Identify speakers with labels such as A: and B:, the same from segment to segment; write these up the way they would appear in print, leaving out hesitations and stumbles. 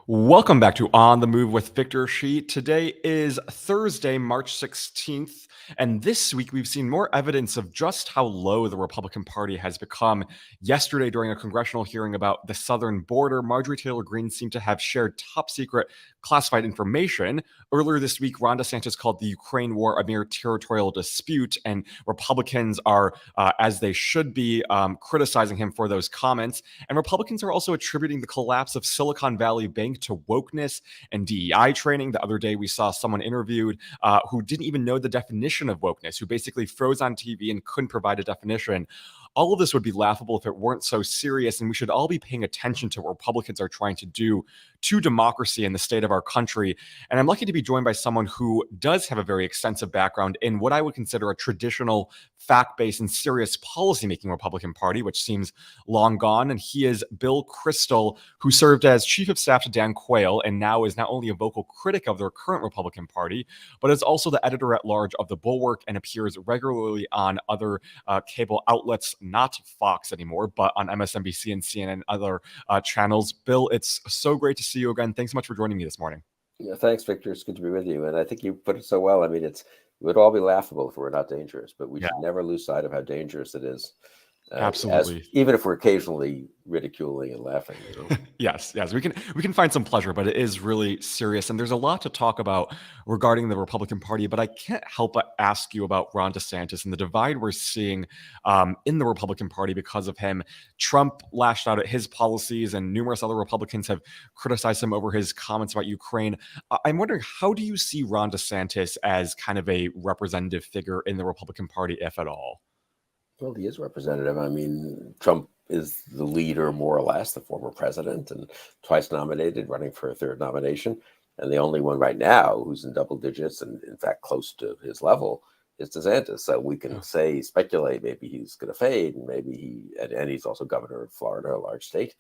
A: Welcome back to On the Move with Victor Shi. Today is Thursday, March 16th, and this week we've seen more evidence of just how low the Republican Party has become. Yesterday, during a congressional hearing about the southern border, Marjorie Taylor Greene seemed to have shared top secret classified information. Earlier this week, Ron DeSantis called the Ukraine war a mere territorial dispute, and Republicans are, as they should be, criticizing him for those comments. And Republicans are also attributing the collapse of Silicon Valley Bank to wokeness and DEI training. The other day, we saw someone interviewed who didn't even know the definition of wokeness, who basically froze on TV and couldn't provide a definition. All of this would be laughable if it weren't so serious, and we should all be paying attention to what Republicans are trying to do to democracy and the state of our country. And I'm lucky to be joined by someone who does have a very extensive background in what I would consider a traditional, fact-based, and serious policymaking Republican Party, which seems long gone. And he is Bill Kristol, who served as chief of staff to Dan Quayle and now is not only a vocal critic of their current Republican Party, but is also the editor at large of The Bulwark and appears regularly on other cable outlets, not Fox anymore, but on MSNBC and CNN and other channels. Bill, it's so great to see you again. Thanks so much for joining me this morning.
B: Yeah, thanks, Victor. It's good to be with you. And I think you put it so well. I mean, it would all be laughable if we're not dangerous, but we should never lose sight of how dangerous it is.
A: Absolutely.
B: Even if we're occasionally ridiculing and laughing.
A: Yes, we can find some pleasure, but it is really serious. And there's a lot to talk about regarding the Republican Party, but I can't help but ask you about Ron DeSantis and the divide we're seeing in the Republican Party because of him. Trump lashed out at his policies, and numerous other Republicans have criticized him over his comments about Ukraine. I'm wondering, how do you see Ron DeSantis as kind of a representative figure in the Republican Party, if at all?
B: Well, he is representative. I mean, Trump is the leader, more or less, the former president, and twice nominated, running for a third nomination. And the only one right now who's in double digits and, in fact, close to his level is DeSantis. So we can speculate, maybe he's going to fade, and maybe and he's also governor of Florida, a large state,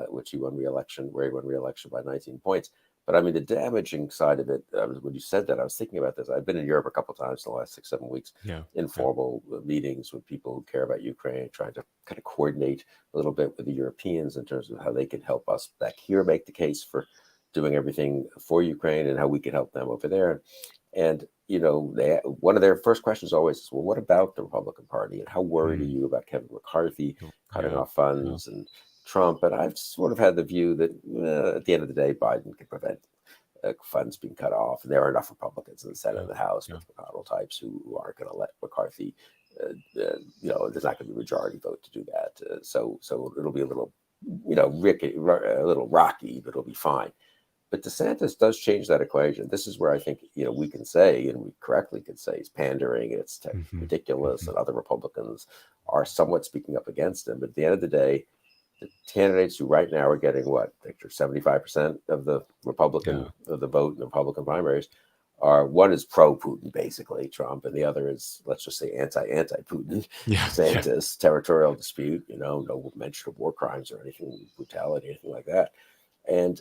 B: which he won re-election, where he won re-election by 19 points. But I mean, the damaging side of it, when you said that, I was thinking about this. I've been in Europe a couple of times in the last 6-7 weeks, informal meetings with people who care about Ukraine, trying to kind of coordinate a little bit with the Europeans in terms of how they can help us back here make the case for doing everything for Ukraine and how we can help them over there. And, you know, one of their first questions always is, well, what about the Republican Party? And how worried are you about Kevin McCarthy cutting off funds and Trump? And I've sort of had the view that at the end of the day, Biden can prevent funds being cut off. And there are enough Republicans in the Senate and the House, with McConnell types, who aren't going to let McCarthy, there's not going to be a majority vote to do that. So it'll be a little, a little rocky, but it'll be fine. But DeSantis does change that equation. This is where I think, we can say, and we correctly can say, he's pandering, it's ridiculous, and other Republicans are somewhat speaking up against him. But at the end of the day, the candidates who right now are getting, what, Victor, 75% of the Republican of the vote in the Republican primaries one is pro-Putin, basically, Trump, and the other is, let's just say, anti-Putin, DeSantis, territorial dispute, no mention of war crimes or anything, brutality, anything like that. And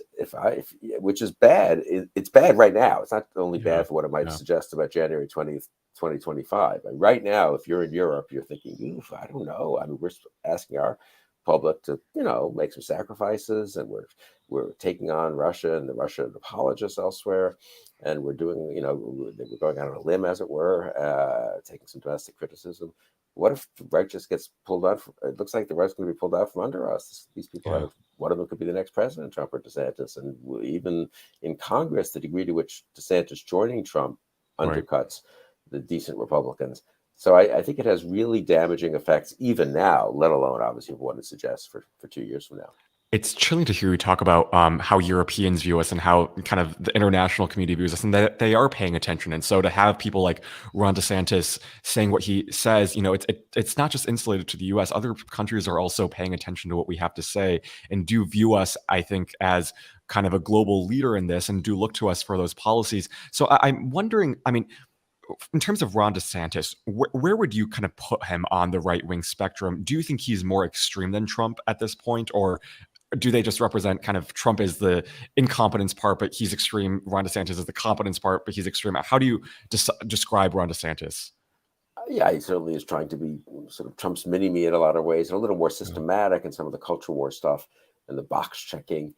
B: which is bad, it's bad right now. It's not only bad for what it might suggest about January 20th, 2025. And right now, if you're in Europe, you're thinking, I don't know. I mean, we're asking our public to, make some sacrifices, and we're taking on Russia and the Russian apologists elsewhere, and we're doing, we're going out on a limb, as it were, taking some domestic criticism. What if the right just gets pulled out? It looks like the right's going to be pulled out from under us. These people, one of them could be the next president, Trump or DeSantis. And even in Congress, the degree to which DeSantis joining Trump undercuts the decent Republicans. So I think it has really damaging effects even now, let alone, obviously, what it suggests for 2 years from now.
A: It's chilling to hear you talk about how Europeans view us and how kind of the international community views us, and that they are paying attention. And so to have people like Ron DeSantis saying what he says, it's not just insulated to the U.S. Other countries are also paying attention to what we have to say and do view us, I think, as kind of a global leader in this and do look to us for those policies. So I'm wondering, in terms of Ron DeSantis, where would you kind of put him on the right-wing spectrum? Do you think he's more extreme than Trump at this point, or do they just represent kind of Trump is the incompetence part, but he's extreme? Ron DeSantis is the competence part, but he's extreme. How do you describe Ron DeSantis?
B: Yeah, he certainly is trying to be sort of Trump's mini-me in a lot of ways, and a little more systematic in some of the culture war stuff and the box checking.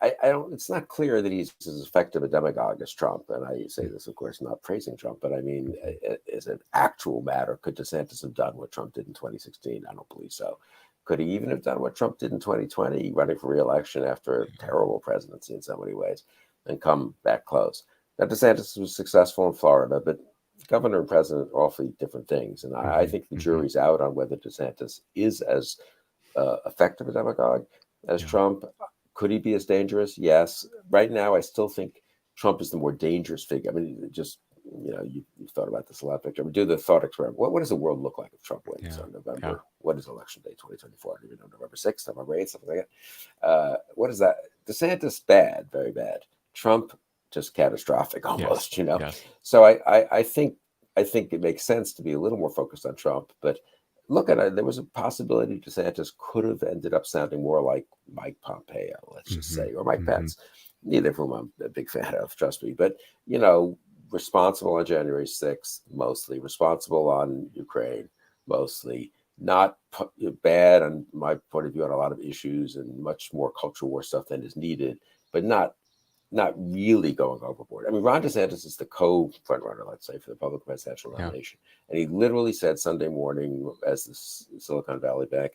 B: I don't. It's not clear that he's as effective a demagogue as Trump. And I say this, of course, not praising Trump, but I mean, as an actual matter, could DeSantis have done what Trump did in 2016? I don't believe so. Could he even have done what Trump did in 2020, running for re-election after a terrible presidency in so many ways, and come back close? Now, DeSantis was successful in Florida, but governor and president are awfully different things. And I think the jury's out on whether DeSantis is as effective a demagogue as Trump. Could he be as dangerous? Yes. Right now, I still think Trump is the more dangerous figure. I mean, just, you've thought about this a lot, Victor. I mean, do the thought experiment. What does the world look like if Trump wins on November? Yeah. What is election day 2024? I don't even know, November 6th, November 8th, something like that. What is that? DeSantis, bad, very bad. Trump, just catastrophic almost, Yes. So I think it makes sense to be a little more focused on Trump, but look at it. There was a possibility DeSantis could have ended up sounding more like Mike Pompeo, let's just say, or Mike Pence, neither of whom I'm a big fan of, trust me. But, responsible on January 6th, mostly. Responsible on Ukraine, mostly. Not bad, on my point of view, on a lot of issues and much more cultural war stuff than is needed, but not really going overboard. I mean, Ron DeSantis is the co-front runner, let's say, for the Republican presidential nomination. And he literally said Sunday morning, as the Silicon Valley Bank,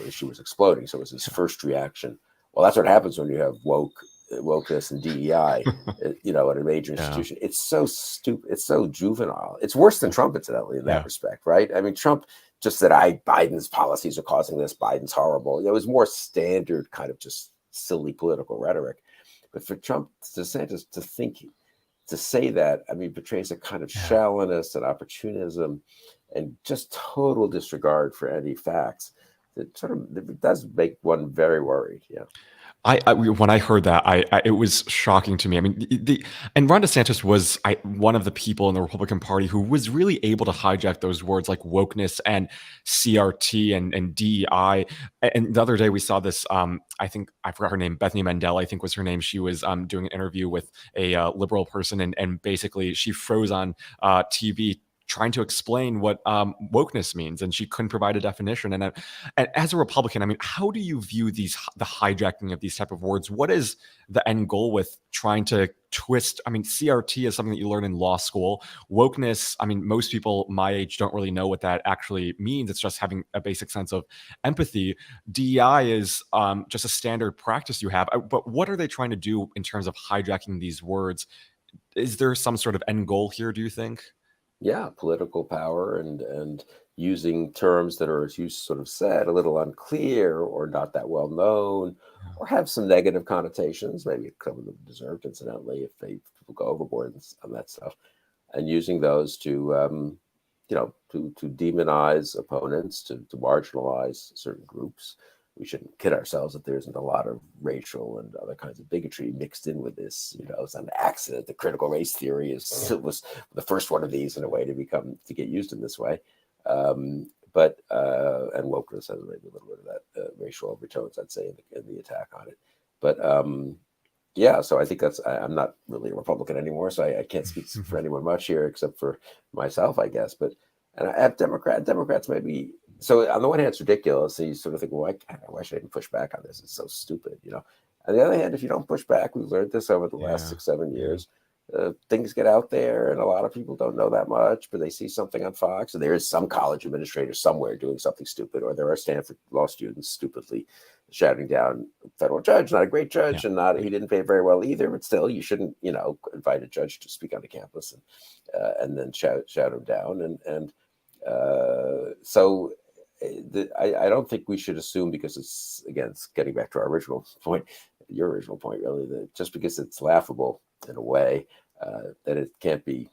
B: issue was exploding. So it was his first reaction. Well, that's what happens when you have wokeness and DEI, at a major institution. It's so stupid. It's so juvenile. It's worse than Trump, incidentally, in that respect, right? I mean, Trump just said, Biden's policies are causing this. Biden's horrible. It was more standard kind of just silly political rhetoric. But for Trump, DeSantis to say that, I mean, betrays a kind of shallowness and opportunism and just total disregard for any facts that it does make one very worried. Yeah.
A: When I heard that, it was shocking to me. I mean, and Ron DeSantis was one of the people in the Republican Party who was really able to hijack those words like wokeness and CRT and DEI. And the other day we saw this. I think I forgot her name. Bethany Mandel, I think was her name. She was doing an interview with a liberal person, and basically she froze on TV trying to explain what wokeness means, and she couldn't provide a definition. And as a Republican, I mean, how do you view the hijacking of these type of words? What is the end goal with trying to twist? I mean, CRT is something that you learn in law school. Wokeness, I mean, most people my age don't really know what that actually means. It's just having a basic sense of empathy. DEI is just a standard practice you have. But what are they trying to do in terms of hijacking these words? Is there some sort of end goal here, do you think?
B: Yeah, political power and using terms that are, as you sort of said, a little unclear or not that well known, or have some negative connotations. Maybe some of them deserved, incidentally, if people go overboard on that stuff, and using those to demonize opponents, to marginalize certain groups. We shouldn't kid ourselves that there isn't a lot of racial and other kinds of bigotry mixed in with this. It's an accident. The critical race theory was the first one of these in a way to get used in this way. And wokeness has maybe a little bit of that racial overtones, I'd say, in the attack on it. But so I think I'm not really a Republican anymore, so I can't speak for anyone much here except for myself, I guess. And I have Democrats maybe. So on the one hand, it's ridiculous. So you sort of think, well, why should I even push back on this? It's so stupid, On the other hand, if you don't push back, we've learned this over the last 6-7 years. Things get out there, and a lot of people don't know that much, but they see something on Fox, and there is some college administrator somewhere doing something stupid, or there are Stanford law students stupidly shouting down a federal judge, not a great judge, and he didn't pay very well either. But still, you shouldn't, invite a judge to speak on the campus and then shout him down. So I don't think we should assume, because it's getting back to our original point, your original point, really, that just because it's laughable in a way, that it can't be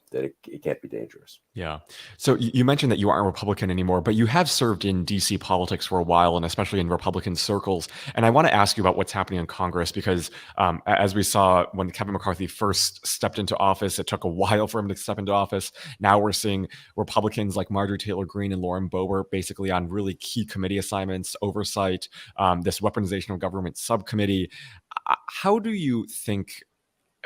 B: dangerous.
A: Yeah. So you mentioned that you aren't a Republican anymore, but you have served in DC politics for a while, and especially in Republican circles. And I want to ask you about what's happening in Congress, because as we saw when Kevin McCarthy first stepped into office, it took a while for him to step into office. Now we're seeing Republicans like Marjorie Taylor Greene and Lauren Boebert basically on really key committee assignments, oversight, this weaponization of government subcommittee. How do you think,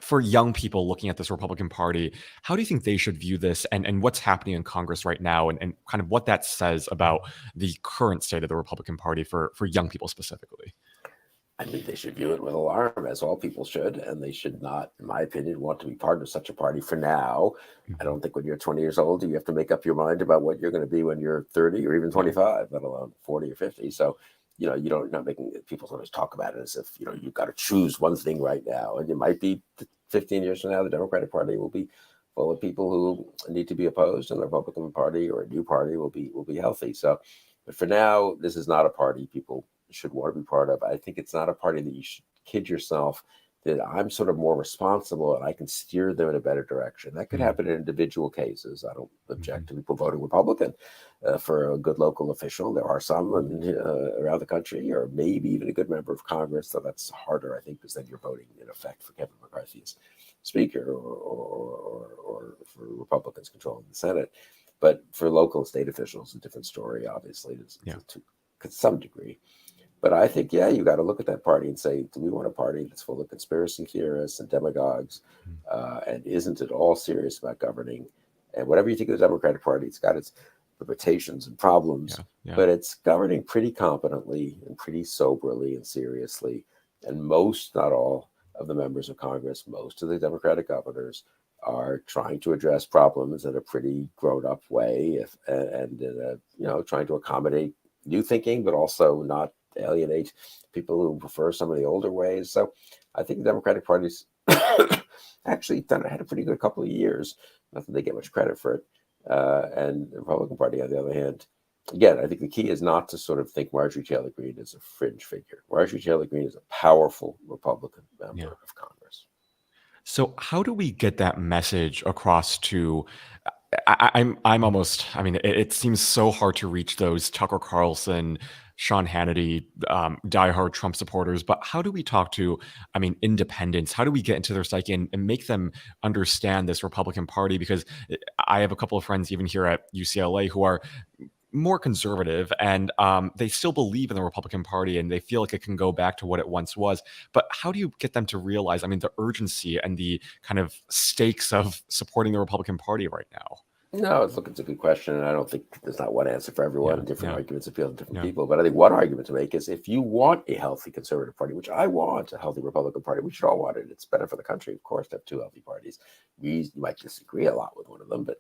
A: for young people looking at this Republican Party, how do you think they should view this, and what's happening in Congress right now, and kind of what that says about the current state of the Republican Party for young people specifically?
B: I mean, they should view it with alarm, as all people should, and they should not, in my opinion, want to be part of such a party for now. I
A: Mhm.
B: don't think when you're 20 years old, you have to make up your mind about what you're going to be when you're 30 or even
A: Yeah.
B: 25, let alone 40 or 50. So, you're not making people always talk about it as if, you've got to choose one thing right now. And it might be 15 years from now, the Democratic Party will be full of people who need to be opposed, and the Republican Party or a new party will be healthy. So, but for now, this is not a party people should want to be part of. I think it's not a party that you should kid yourself that I'm sort of more responsible and I can steer them in a better direction. That could
A: Mm.
B: happen in individual cases. I don't object
A: Mhm.
B: to people voting Republican for a good local official. There are some around the country, or maybe even a good member of Congress. So that's harder, I think, because then you're voting in effect for Kevin McCarthy as Speaker, or for Republicans controlling the Senate. But for local state officials, a different story, obviously,
A: Yeah.
B: to some degree. But I think, yeah, you got to look at that party and say, do we want a party that's full of conspiracy theorists and demagogues,
A: Mm.
B: and isn't at all serious about governing? And whatever you think of the Democratic Party, it's got its limitations and problems,
A: Yeah. Yeah.
B: but it's governing pretty competently and pretty soberly and seriously. And most, not all, of the members of Congress, most of the Democratic governors, are trying to address problems in a pretty grown-up way, and trying to accommodate new thinking, but also not alienate people who prefer some of the older ways. So I think the Democratic Party's actually had a pretty good couple of years. Not that they get much credit for it. And the Republican Party, on the other hand, again, I think the key is not to sort of think Marjorie Taylor Greene is a fringe figure. Marjorie Taylor Greene is a powerful Republican
A: Yeah.
B: member of Congress.
A: So how do we get that message across to I'm almost I mean it seems so hard to reach those Tucker Carlson, Sean Hannity, diehard Trump supporters, but how do we talk to independents? How do we get into their psyche and make them understand this Republican Party? Because I have a couple of friends even here at UCLA who are more conservative, and they still believe in the Republican Party and they feel like it can go back to what it once was. But how do you get them to realize, the urgency and the kind of stakes of supporting the Republican Party right now?
B: No, look, it's a good question, and I don't think there's not one answer for everyone.
A: Yeah,
B: Different
A: yeah,
B: arguments appeal to different
A: yeah.
B: people. But I think one argument to make is if you want a healthy conservative party, which I want, a healthy Republican Party, we should all want it. It's better for the country, of course, to have two healthy parties. You might disagree a lot with one of them, but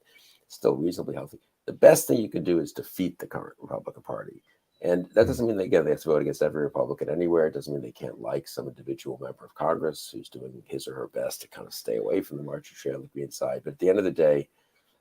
B: still reasonably healthy. The best thing you can do is defeat the current Republican Party. And that
A: Mm.
B: doesn't mean, again, they have to vote against every Republican anywhere. It doesn't mean they can't like some individual member of Congress who's doing his or her best to kind of stay away from the Marjorie Taylor Greene side. But at the end of the day,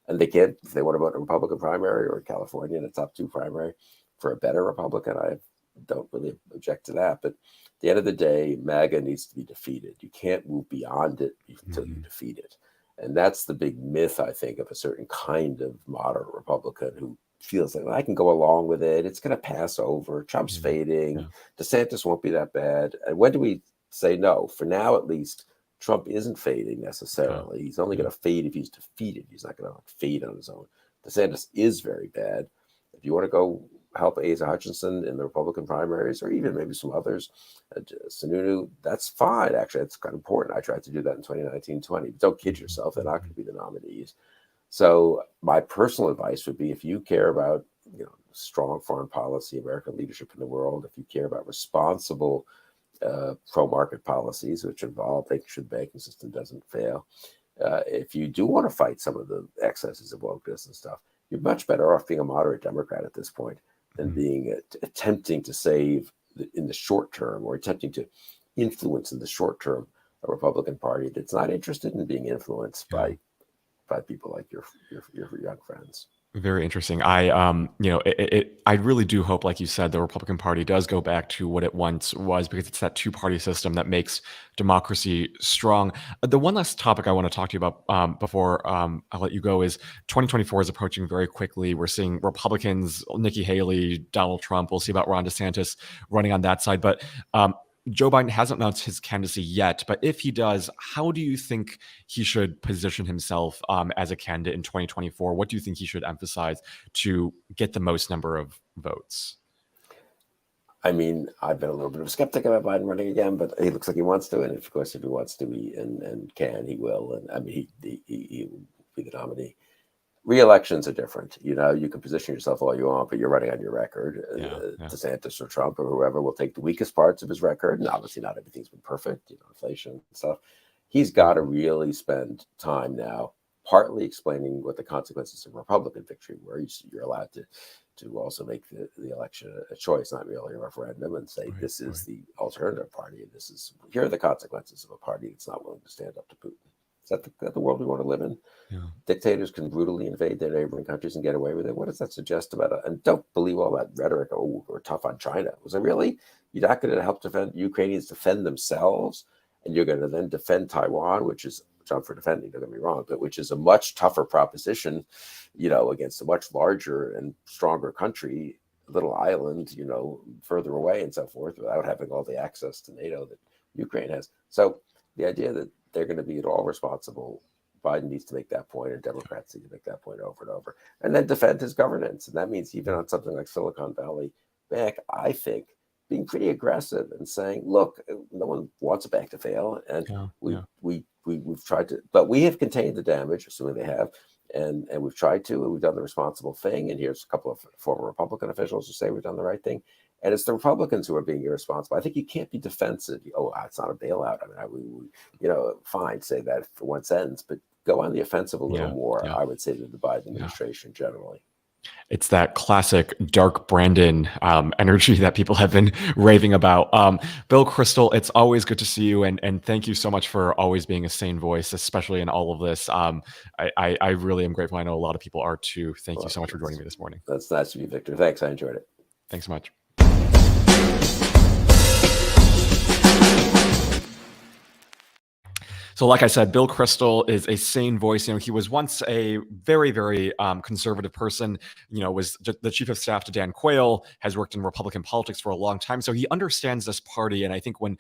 B: and they can't, if they want to vote in a Republican primary or California in a top two primary for a better Republican, I don't really object to that. But at the end of the day, MAGA needs to be defeated. You can't move beyond it until you
A: Mhm.
B: defeat it. And that's the big myth, I think, of a certain kind of moderate Republican who feels like, well, I can go along with it. It's going to pass over. Trump's
A: Yeah,
B: fading.
A: yeah,
B: DeSantis won't be that bad. And when do we say no? For now, at least, Trump isn't fading
A: yeah,
B: necessarily. He's only
A: yeah.
B: going to fade if he's defeated. He's not going to fade on his own. DeSantis is very bad. If you want to go help Asa Hutchinson in the Republican primaries, or even maybe some others, Sununu, that's fine. Actually, that's kind of important. I tried to do that in 2019-20. But don't kid
A: Mhm,
B: yourself. They're not going
A: mhm.
B: to be the nominees. So my personal advice would be, if you care about strong foreign policy, American leadership in the world, if you care about responsible pro-market policies, which involve making sure the banking system doesn't fail. If you do want to fight some of the excesses of wokeness and stuff, you're much better off being a moderate Democrat at this point than
A: Mhm.
B: being attempting to save in the short term, or attempting to influence in the short term a Republican Party that's not interested in being influenced
A: Yeah.
B: by people like your young friends.
A: Very interesting. I really do hope, like you said, the Republican Party does go back to what it once was, because it's that two-party system that makes democracy strong. The one last topic I want to talk to you about before I let you go is 2024 is approaching very quickly. We're seeing Republicans, Nikki Haley, Donald Trump. We'll see about Ron DeSantis running on that side, but Joe Biden hasn't announced his candidacy yet. But if he does, how do you think he should position himself as a candidate in 2024? What do you think he should emphasize to get the most number of votes?
B: I mean, I've been a little bit of a skeptic about Biden running again, but he looks like he wants to. And of course, if he wants to, and can, he will. And I mean, he will be the nominee. Re-elections are different. You know, you can position yourself all you want, but you're running on your record. DeSantis or Trump or whoever will take the weakest parts of his record, and obviously not everything's been perfect, inflation and stuff. He's got to really spend time now, partly explaining what the consequences of Republican victory were. You're allowed to also make the election a choice, not merely a referendum, and say this is the alternative party, and here are the consequences of a party that's not willing to stand up to Putin. Is that the world we want to live in? Yeah. Dictators can brutally invade their neighboring countries and get away with it. What does that suggest about and don't believe all that rhetoric. Oh, we're tough on China. Was it really? You're not going to help Ukrainians defend themselves, and you're going to then defend Taiwan, which I'm for defending, don't get me wrong, but which is a much tougher proposition, against a much larger and stronger country, little island, further away and so forth, without having all the access to NATO that Ukraine has. So the idea that they're going to be at all responsible, Biden needs to make that point, and Democrats need to make that point over and over, and then defend his governance. And that means even on something like Silicon Valley Bank, I think, being pretty aggressive and saying, look, no one wants a bank to fail. And we've tried to, but we have contained the damage, assuming they have, and we've tried to, and we've done the responsible thing. And here's a couple of former Republican officials who say we've done the right thing. And it's the Republicans who are being irresponsible. I think you can't be defensive. Oh, it's not a bailout. I mean, fine, say that for one sentence, but go on the offensive a little more, I would say, than the Biden administration generally.
A: It's that classic dark Brandon energy that people have been raving about. Bill Kristol, it's always good to see you, and thank you so much for always being a sane voice, especially in all of this. I really am grateful. I know a lot of people are too. Thank you so much for joining me this morning.
B: That's nice of you, Victor. Thanks. I enjoyed it.
A: Thanks so much. So like I said, Bill Kristol is a sane voice. He was once a very, very conservative person, was the chief of staff to Dan Quayle, has worked in Republican politics for a long time. So he understands this party. And I think when,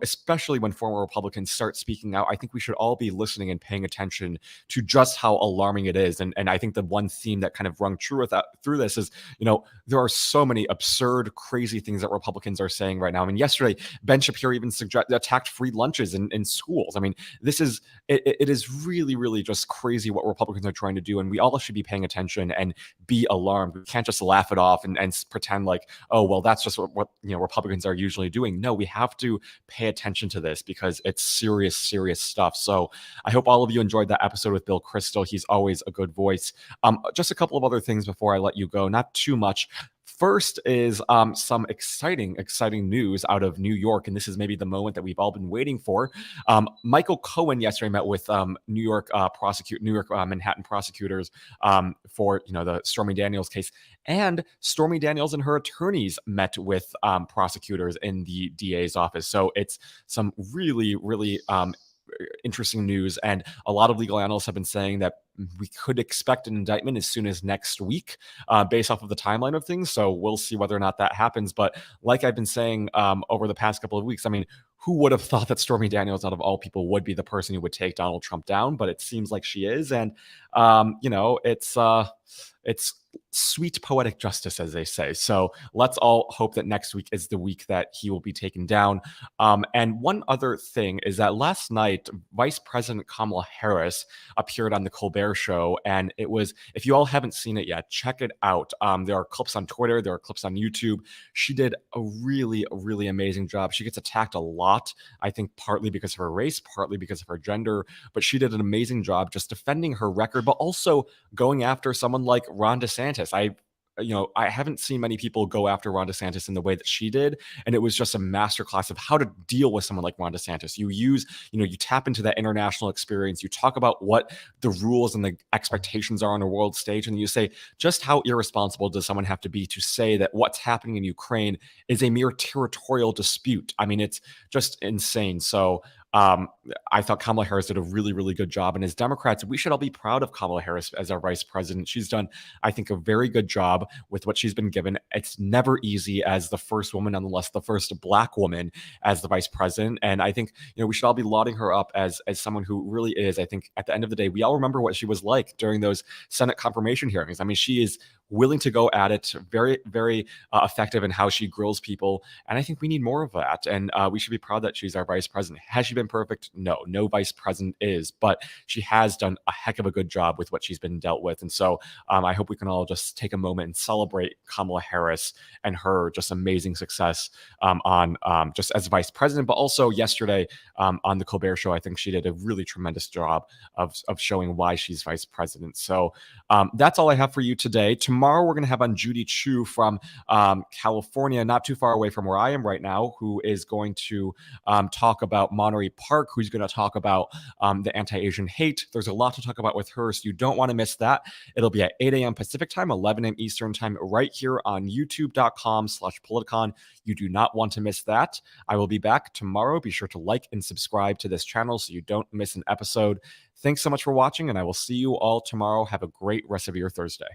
A: especially when former Republicans start speaking out, I think we should all be listening and paying attention to just how alarming it is. And I think the one theme that kind of rung true through this is, there are so many absurd, crazy things that Republicans are saying right now. I mean, yesterday, Ben Shapiro even attacked free lunches in schools. I mean, it is really, really just crazy what Republicans are trying to do, and we all should be paying attention and be alarmed. We can't just laugh it off and pretend like, oh, well, that's just what Republicans are usually doing. No, we have to pay attention to this because it's serious, serious stuff. So I hope all of you enjoyed that episode with Bill Kristol. He's always a good voice. Just a couple of other things before I let you go, not too much. First is some exciting news out of New York, and this is maybe the moment that we've all been waiting for. Michael Cohen yesterday met with New York Manhattan prosecutors for the Stormy Daniels case, and Stormy Daniels and her attorneys met with prosecutors in the DA's office. So it's some really, really interesting news, and a lot of legal analysts have been saying that we could expect an indictment as soon as next week, based off of the timeline of things. So we'll see whether or not that happens. But like I've been saying over the past couple of weeks, I mean, who would have thought that Stormy Daniels, out of all people, would be the person who would take Donald Trump down? But it seems like she is, and it's sweet poetic justice, as they say. So let's all hope that next week is the week that he will be taken down. And one other thing is that last night, Vice President Kamala Harris appeared on the Colbert Show, and it was, if you all haven't seen it yet, check it out. There are clips on Twitter, there are clips on YouTube. She did a really, really amazing job. She gets attacked a lot, I think partly because of her race, partly because of her gender, but she did an amazing job just defending her record, but also going after someone like Ron DeSantis. I haven't seen many people go after Ron DeSantis in the way that she did, and it was just a masterclass of how to deal with someone like Ron DeSantis. You tap into that international experience, you talk about what the rules and the expectations are on a world stage, and you say, just how irresponsible does someone have to be to say that what's happening in Ukraine is a mere territorial dispute? I mean, it's just insane. So I thought Kamala Harris did a really, really good job. And as Democrats, we should all be proud of Kamala Harris as our vice president. She's done, I think, a very good job with what she's been given. It's never easy as the first woman, nonetheless, the first Black woman as the vice president. And I think, we should all be lauding her up as someone who really is. I think at the end of the day, we all remember what she was like during those Senate confirmation hearings. I mean, she is willing to go at it, very, very effective in how she grills people. And I think we need more of that. And we should be proud that she's our vice president. Has she been been perfect? No, no vice president is, but she has done a heck of a good job with what she's been dealt with. And so I hope we can all just take a moment and celebrate Kamala Harris and her just amazing success on just as vice president, but also yesterday on the Colbert Show. I think she did a really tremendous job of showing why she's vice president. So that's all I have for you today. Tomorrow, we're going to have on Judy Chu from California, not too far away from where I am right now, who is going to talk about Monterey Park, who's going to talk about the anti-Asian hate. There's a lot to talk about with her, so you don't want to miss that. It'll be at 8 a.m. Pacific time, 11 a.m. Eastern time, right here on youtube.com/Politicon. You do not want to miss that. I will be back tomorrow. Be sure to like and subscribe to this channel so you don't miss an episode. Thanks so much for watching, and I will see you all tomorrow. Have a great rest of your Thursday.